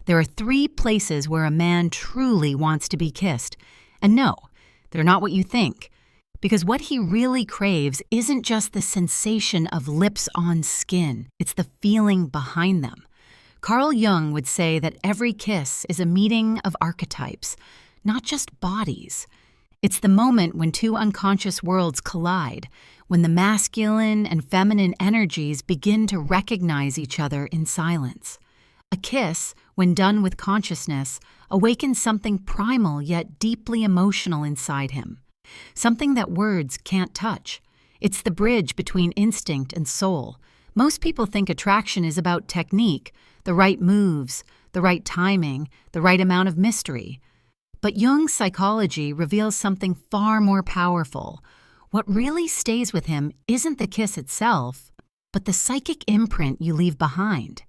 There are 3 places where a man truly wants to be kissed. And no, they're not what you think. Because what he really craves isn't just the sensation of lips on skin, it's the feeling behind them. Carl Jung would say that every kiss is a meeting of archetypes, not just bodies. It's the moment when 2 unconscious worlds collide, when the masculine and feminine energies begin to recognize each other in silence. A kiss, when done with consciousness, awakens something primal yet deeply emotional inside him. Something that words can't touch. It's the bridge between instinct and soul. Most people think attraction is about technique, the right moves, the right timing, the right amount of mystery. But Jung's psychology reveals something far more powerful. What really stays with him isn't the kiss itself, but the psychic imprint you leave behind.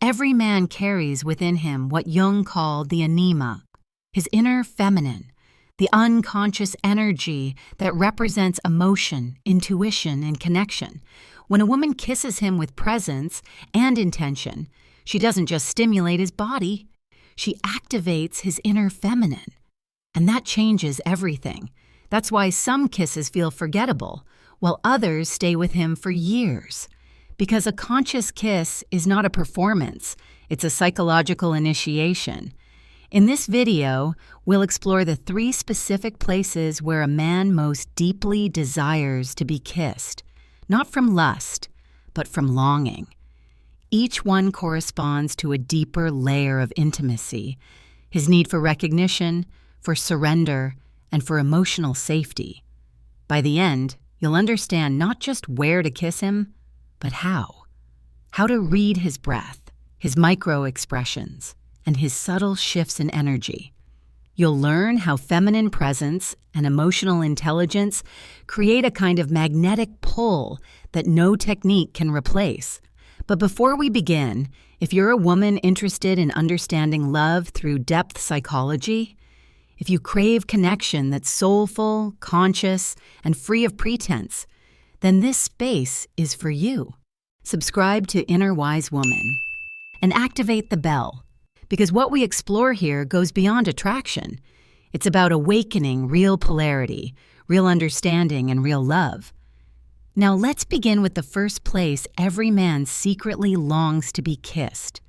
Every man carries within him what Jung called the anima, his inner feminine, the unconscious energy that represents emotion, intuition, and connection. When a woman kisses him with presence and intention, she doesn't just stimulate his body, she activates his inner feminine. And that changes everything. That's why some kisses feel forgettable, while others stay with him for years. Because a conscious kiss is not a performance, it's a psychological initiation. In this video, we'll explore the 3 specific places where a man most deeply desires to be kissed, not from lust, but from longing. Each one corresponds to a deeper layer of intimacy, his need for recognition, for surrender, and for emotional safety. By the end, you'll understand not just where to kiss him, but how. How to read his breath, his micro-expressions, and his subtle shifts in energy. You'll learn how feminine presence and emotional intelligence create a kind of magnetic pull that no technique can replace. But before we begin, if you're a woman interested in understanding love through depth psychology, if you crave connection that's soulful, conscious, and free of pretense, then this space is for you. Subscribe to Inner Wise Woman and activate the bell, because what we explore here goes beyond attraction. It's about awakening real polarity, real understanding, and real love. Now let's begin with the first place every man secretly longs to be kissed,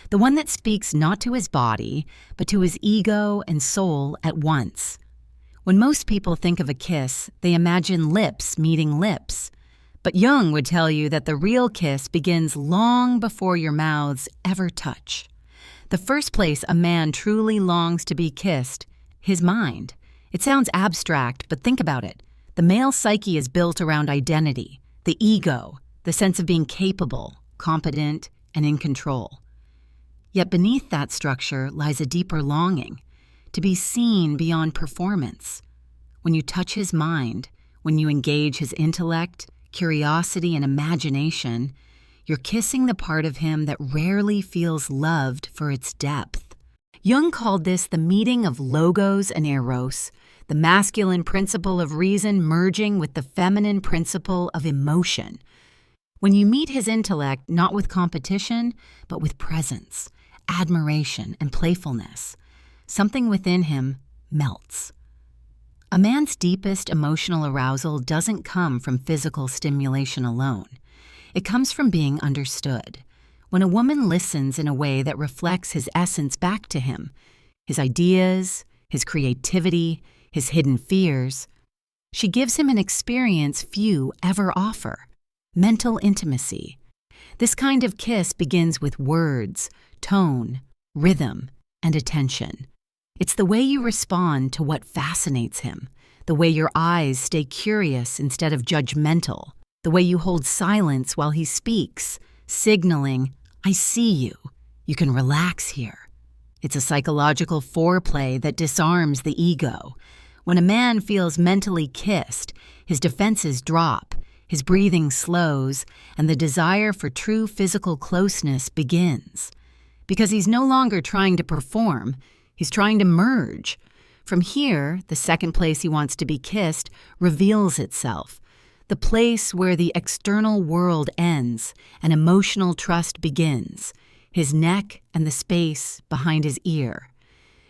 the one that speaks not to his body, but to his ego and soul at once. When most people think of a kiss, they imagine lips meeting lips. But Jung would tell you that the real kiss begins long before your mouths ever touch. The first place a man truly longs to be kissed, his mind. It sounds abstract, but think about it. The male psyche is built around identity, the ego, the sense of being capable, competent, and in control. Yet beneath that structure lies a deeper longing, to be seen beyond performance. When you touch his mind, when you engage his intellect, curiosity, and imagination, you're kissing the part of him that rarely feels loved for its depth. Jung called this the meeting of logos and eros, the masculine principle of reason merging with the feminine principle of emotion. When you meet his intellect not with competition, but with presence, admiration, and playfulness, something within him melts. A man's deepest emotional arousal doesn't come from physical stimulation alone. It comes from being understood. When a woman listens in a way that reflects his essence back to him, his ideas, his creativity, his hidden fears, she gives him an experience few ever offer: mental intimacy. This kind of kiss begins with words, tone, rhythm, and attention. It's the way you respond to what fascinates him, the way your eyes stay curious instead of judgmental, the way you hold silence while he speaks, signaling, "I see you. You can relax here." It's a psychological foreplay that disarms the ego. When a man feels mentally kissed, his defenses drop, his breathing slows, and the desire for true physical closeness begins. Because he's no longer trying to perform, he's trying to merge. From here, the second place he wants to be kissed reveals itself, the place where the external world ends and emotional trust begins. his neck and the space behind his ear.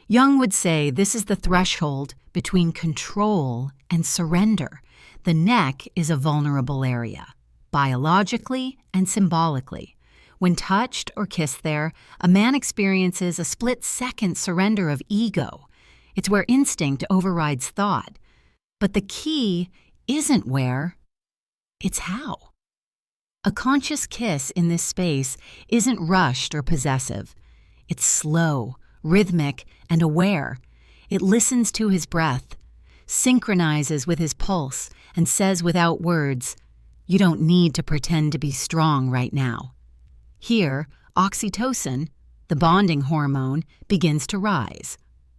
Jung would say this is the threshold between control and surrender. The neck is a vulnerable area, biologically and symbolically. When touched or kissed there, a man experiences a split-second surrender of ego. It's where instinct overrides thought. But the key isn't where, it's how. A conscious kiss in this space isn't rushed or possessive. It's slow, rhythmic, and aware. It listens to his breath, synchronizes with his pulse, and says without words, "You don't need to pretend to be strong right now." Here, oxytocin, the bonding hormone, begins to rise.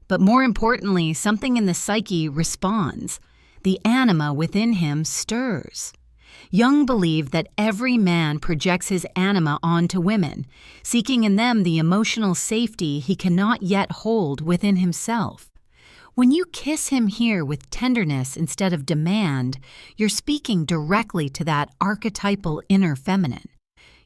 But more importantly, something in the psyche responds. The anima within him stirs. Jung believed that every man projects his anima onto women, seeking in them the emotional safety he cannot yet hold within himself. When you kiss him here with tenderness instead of demand, you're speaking directly to that archetypal inner feminine.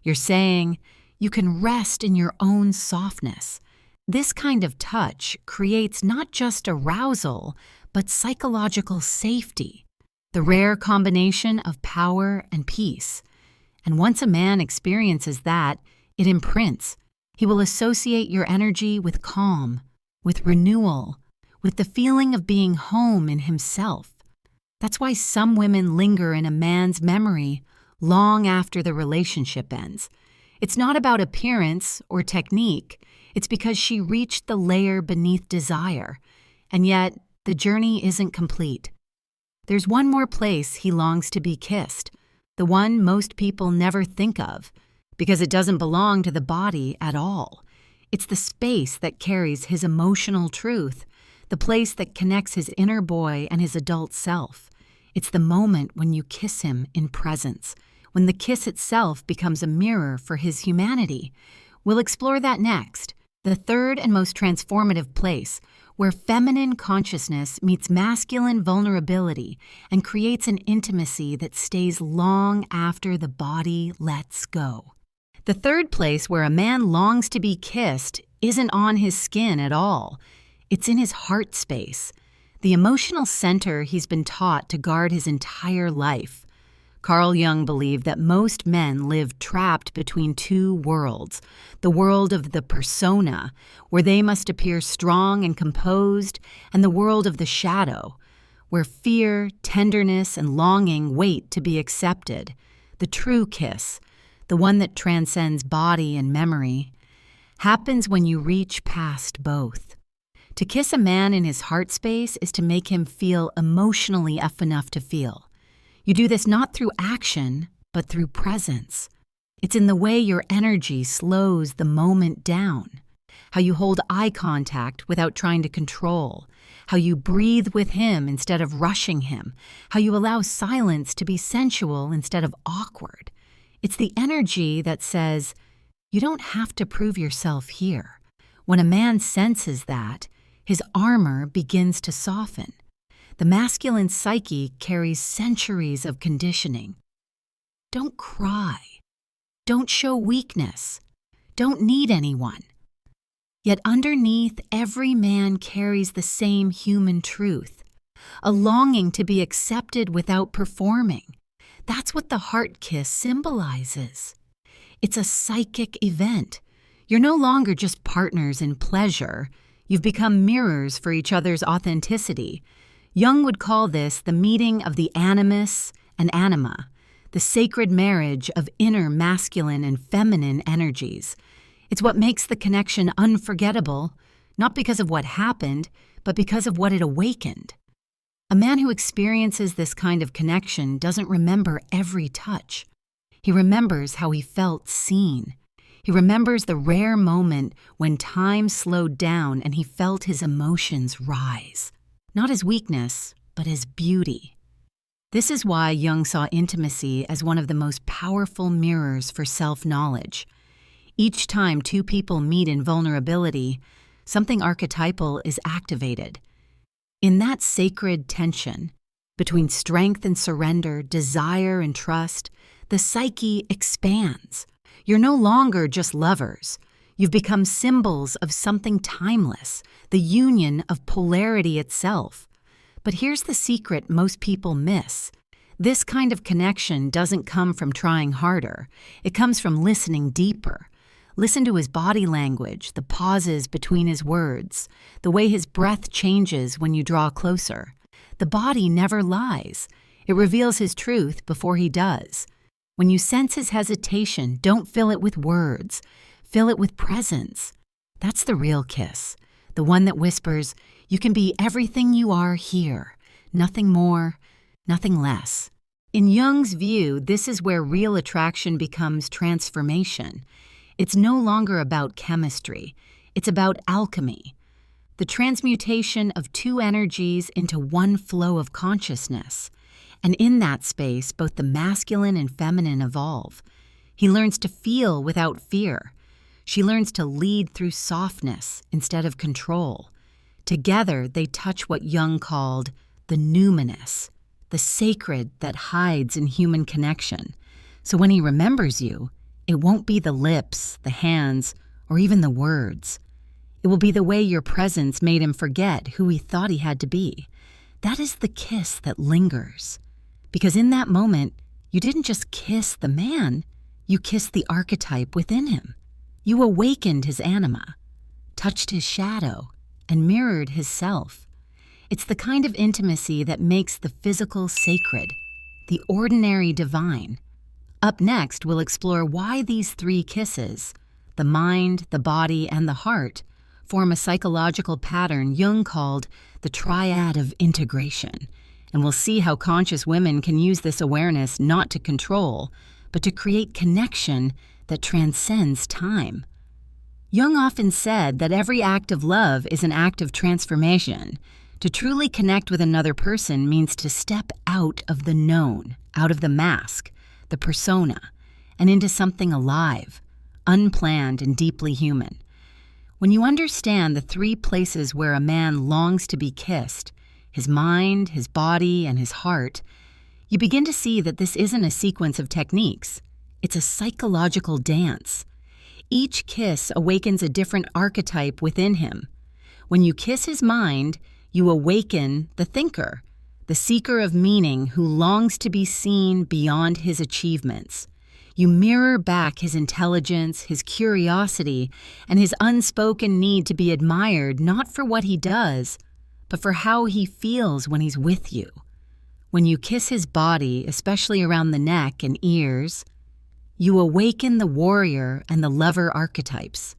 You're saying, you can rest in your own softness. This kind of touch creates not just arousal, but psychological safety, the rare combination of power and peace. And once a man experiences that, it imprints. He will associate your energy with calm, with renewal, with the feeling of being home in himself. That's why some women linger in a man's memory long after the relationship ends. It's not about appearance or technique. It's because she reached the layer beneath desire. And yet, the journey isn't complete. There's one more place he longs to be kissed, the one most people never think of, because it doesn't belong to the body at all. It's the space that carries his emotional truth, the place that connects his inner boy and his adult self. It's the moment when you kiss him in presence, when the kiss itself becomes a mirror for his humanity. We'll explore that next, the third and most transformative place, where feminine consciousness meets masculine vulnerability and creates an intimacy that stays long after the body lets go. The third place where a man longs to be kissed isn't on his skin at all. It's in his heart space, the emotional center he's been taught to guard his entire life. Carl Jung believed that most men live trapped between two worlds, the world of the persona, where they must appear strong and composed, and the world of the shadow, where fear, tenderness, and longing wait to be accepted. The true kiss, the one that transcends body and memory, happens when you reach past both. To kiss a man in his heart space is to make him feel emotionally up enough to feel. You do this not through action, but through presence. It's in the way your energy slows the moment down, how you hold eye contact without trying to control, how you breathe with him instead of rushing him, how you allow silence to be sensual instead of awkward. It's the energy that says, you don't have to prove yourself here. When a man senses that, his armor begins to soften. The masculine psyche carries centuries of conditioning. Don't cry. Don't show weakness. Don't need anyone. Yet underneath, every man carries the same human truth, a longing to be accepted without performing. That's what the heart kiss symbolizes. It's a psychic event. You're no longer just partners in pleasure. You've become mirrors for each other's authenticity. Jung would call this the meeting of the animus and anima, the sacred marriage of inner masculine and feminine energies. It's what makes the connection unforgettable, not because of what happened, but because of what it awakened. A man who experiences this kind of connection doesn't remember every touch. He remembers how he felt seen. He remembers the rare moment when time slowed down and he felt his emotions rise. Not as weakness, but as beauty. This is why Jung saw intimacy as one of the most powerful mirrors for self-knowledge. Each time two people meet in vulnerability, something archetypal is activated. In that sacred tension, between strength and surrender, desire and trust, the psyche expands. You're no longer just lovers. You've become symbols of something timeless, the union of polarity itself. But here's the secret most people miss. This kind of connection doesn't come from trying harder. It comes from listening deeper. Listen to his body language, the pauses between his words, the way his breath changes when you draw closer. The body never lies. It reveals his truth before he does. When you sense his hesitation, don't fill it with words. Fill it with presence. That's the real kiss, the one that whispers, "You can be everything you are here, nothing more, nothing less." In Jung's view, this is where real attraction becomes transformation. It's no longer about chemistry. It's about alchemy, the transmutation of two energies into one flow of consciousness. And in that space, both the masculine and feminine evolve. He learns to feel without fear. She learns to lead through softness instead of control. Together, they touch what Jung called the numinous, the sacred that hides in human connection. So when he remembers you, it won't be the lips, the hands, or even the words. It will be the way your presence made him forget who he thought he had to be. That is the kiss that lingers. Because in that moment, you didn't just kiss the man, you kissed the archetype within him. You awakened his anima, touched his shadow, and mirrored his self. It's the kind of intimacy that makes the physical sacred, the ordinary divine. Up next, we'll explore why these three kisses, the mind, the body, and the heart, form a psychological pattern Jung called the triad of integration. And we'll see how conscious women can use this awareness not to control, but to create connection that transcends time. Jung often said that every act of love is an act of transformation. To truly connect with another person means to step out of the known, out of the mask, the persona, and into something alive, unplanned and deeply human. When you understand the three places where a man longs to be kissed, his mind, his body, and his heart, you begin to see that this isn't a sequence of techniques. It's a psychological dance. Each kiss awakens a different archetype within him. When you kiss his mind, you awaken the thinker, the seeker of meaning who longs to be seen beyond his achievements. You mirror back his intelligence, his curiosity, and his unspoken need to be admired not for what he does, but for how he feels when he's with you. When you kiss his body, especially around the neck and ears, you awaken the warrior and the lover archetypes.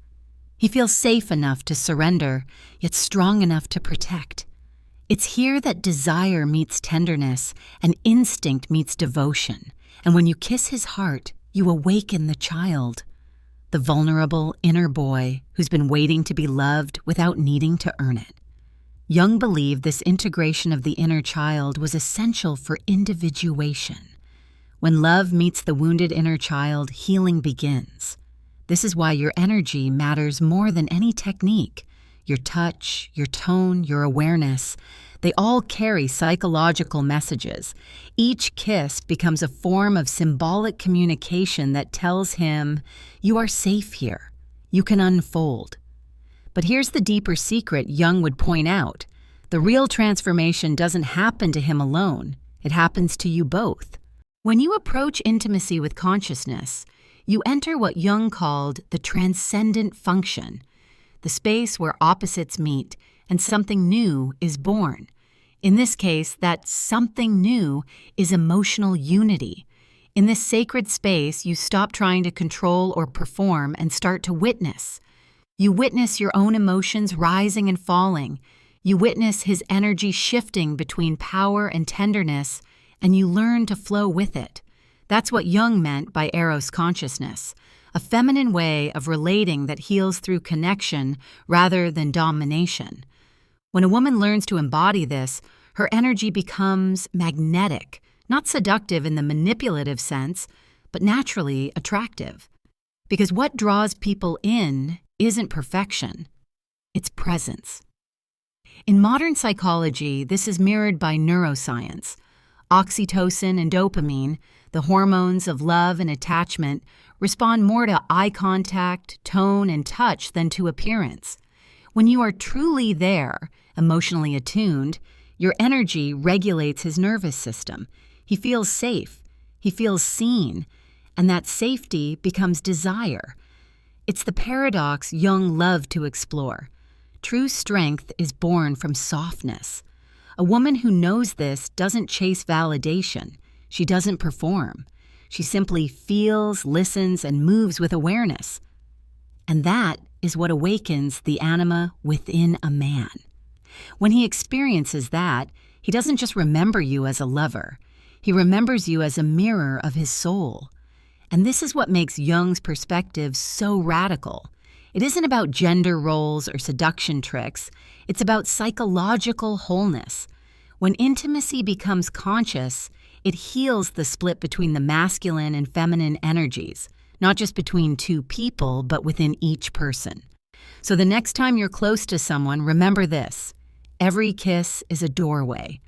He feels safe enough to surrender, yet strong enough to protect. It's here that desire meets tenderness and instinct meets devotion. And when you kiss his heart, you awaken the child, the vulnerable inner boy who's been waiting to be loved without needing to earn it. Jung believed this integration of the inner child was essential for individuation. When love meets the wounded inner child, healing begins. This is why your energy matters more than any technique. Your touch, your tone, your awareness, they all carry psychological messages. Each kiss becomes a form of symbolic communication that tells him, "You are safe here. You can unfold." But here's the deeper secret Jung would point out. The real transformation doesn't happen to him alone. It happens to you both. When you approach intimacy with consciousness, you enter what Jung called the transcendent function, the space where opposites meet and something new is born. In this case, that something new is emotional unity. In this sacred space, you stop trying to control or perform and start to witness. You witness your own emotions rising and falling. You witness his energy shifting between power and tenderness, and you learn to flow with it. That's what Jung meant by Eros consciousness, a feminine way of relating that heals through connection rather than domination. When a woman learns to embody this, her energy becomes magnetic, not seductive in the manipulative sense, but naturally attractive. Because what draws people in isn't perfection, it's presence. In modern psychology, this is mirrored by neuroscience. Oxytocin and dopamine, the hormones of love and attachment, respond more to eye contact, tone, and touch than to appearance. When you are truly there, emotionally attuned, your energy regulates his nervous system. He feels safe. He feels seen. And that safety becomes desire. It's the paradox Jung loved to explore. True strength is born from softness. A woman who knows this doesn't chase validation. She doesn't perform. She simply feels, listens, and moves with awareness. And that is what awakens the anima within a man. When he experiences that, he doesn't just remember you as a lover. He remembers you as a mirror of his soul. And this is what makes Jung's perspective so radical. It isn't about gender roles or seduction tricks. It's about psychological wholeness. When intimacy becomes conscious, it heals the split between the masculine and feminine energies, not just between two people, but within each person. So the next time you're close to someone, remember this. Every kiss is a doorway.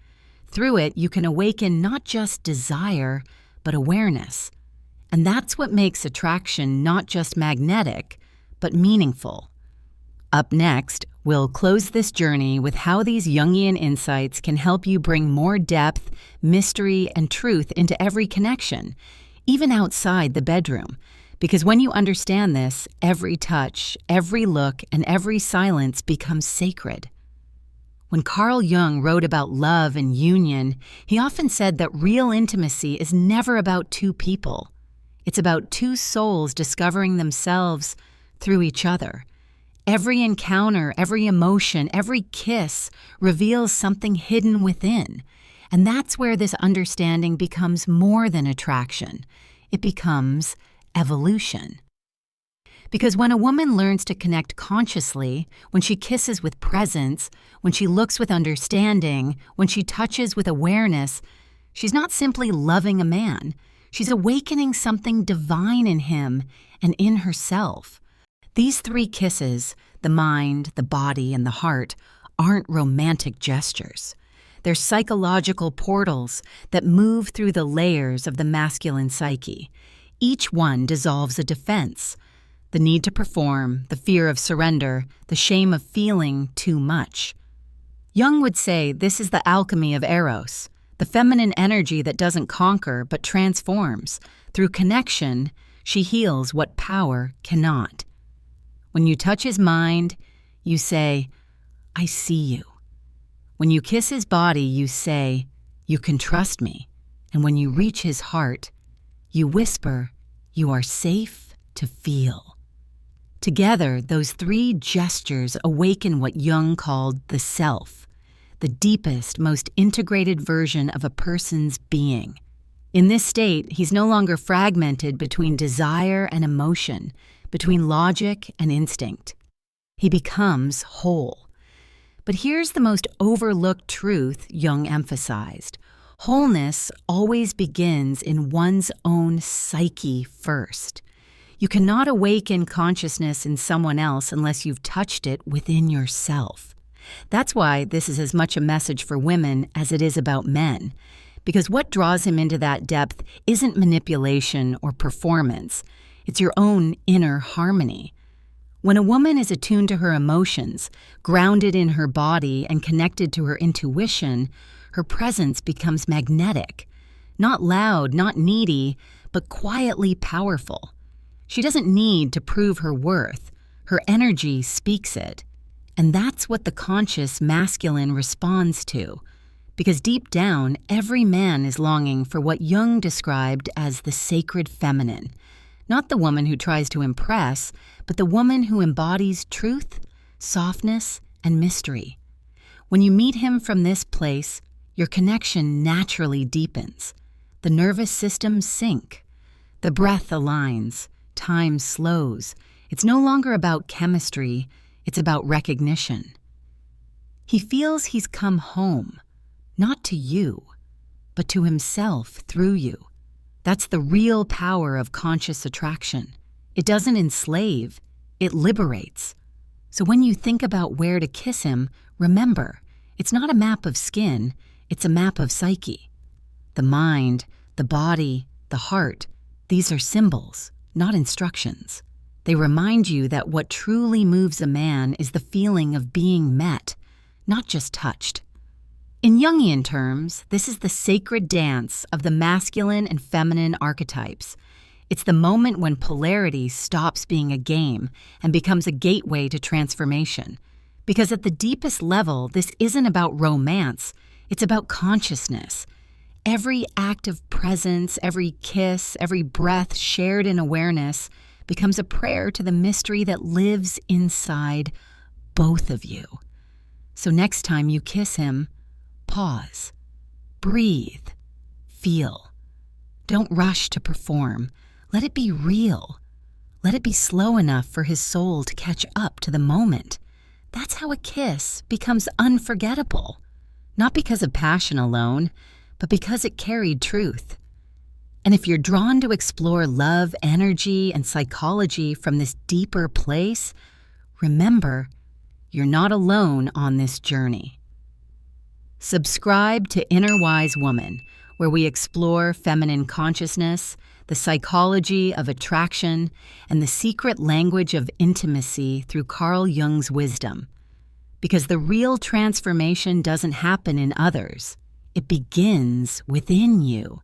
Through it, you can awaken not just desire, but awareness. And that's what makes attraction not just magnetic, but meaningful. Up next, we'll close this journey with how these Jungian insights can help you bring more depth, mystery, and truth into every connection, even outside the bedroom. Because when you understand this, every touch, every look, and every silence becomes sacred. When Carl Jung wrote about love and union, he often said that real intimacy is never about two people. It's about two souls discovering themselves through each other. Every encounter, every emotion, every kiss reveals something hidden within. And that's where this understanding becomes more than attraction. It becomes evolution. Because when a woman learns to connect consciously, when she kisses with presence, when she looks with understanding, when she touches with awareness, she's not simply loving a man. She's awakening something divine in him and in herself. These three kisses, the mind, the body, and the heart, aren't romantic gestures. They're psychological portals that move through the layers of the masculine psyche. Each one dissolves a defense. The need to perform, the fear of surrender, the shame of feeling too much. Jung would say this is the alchemy of Eros, the feminine energy that doesn't conquer but transforms. Through connection, she heals what power cannot. When you touch his mind, you say, "I see you." When you kiss his body, you say, "You can trust me." And when you reach his heart, you whisper, "You are safe to feel." Together, those three gestures awaken what Jung called the self, the deepest, most integrated version of a person's being. In this state, he's no longer fragmented between desire and emotion, between logic and instinct. He becomes whole. But here's the most overlooked truth Jung emphasized. Wholeness always begins in one's own psyche first. You cannot awaken consciousness in someone else unless you've touched it within yourself. That's why this is as much a message for women as it is about men. Because what draws him into that depth isn't manipulation or performance. It's your own inner harmony. When a woman is attuned to her emotions, grounded in her body, and connected to her intuition, her presence becomes magnetic. Not loud, not needy, but quietly powerful. She doesn't need to prove her worth. Her energy speaks it. And that's what the conscious masculine responds to. Because deep down, every man is longing for what Jung described as the sacred feminine. Not the woman who tries to impress, but the woman who embodies truth, softness, and mystery. When you meet him from this place, your connection naturally deepens. The nervous systems sync. The breath aligns. Time slows. It's no longer about chemistry, it's about recognition. He feels he's come home, not to you, but to himself through you. That's the real power of conscious attraction. It doesn't enslave, it liberates. So when you think about where to kiss him, remember, it's not a map of skin, it's a map of psyche. the mind, the body, the heart, these are symbols, not instructions. They remind you that what truly moves a man is the feeling of being met, not just touched. In Jungian terms, this is the sacred dance of the masculine and feminine archetypes. It's the moment when polarity stops being a game and becomes a gateway to transformation. Because at the deepest level, this isn't about romance, it's about consciousness. Every act of presence, every kiss, every breath shared in awareness becomes a prayer to the mystery that lives inside both of you. So next time you kiss him, pause, breathe, feel. Don't rush to perform. Let it be real. Let it be slow enough for his soul to catch up to the moment. That's how a kiss becomes unforgettable. Not because of passion alone, but because it carried truth. And if you're drawn to explore love, energy, and psychology from this deeper place, remember, you're not alone on this journey. Subscribe to Inner Wise Woman, where we explore feminine consciousness, the psychology of attraction, and the secret language of intimacy through Carl Jung's wisdom. Because the real transformation doesn't happen in others. It begins within you.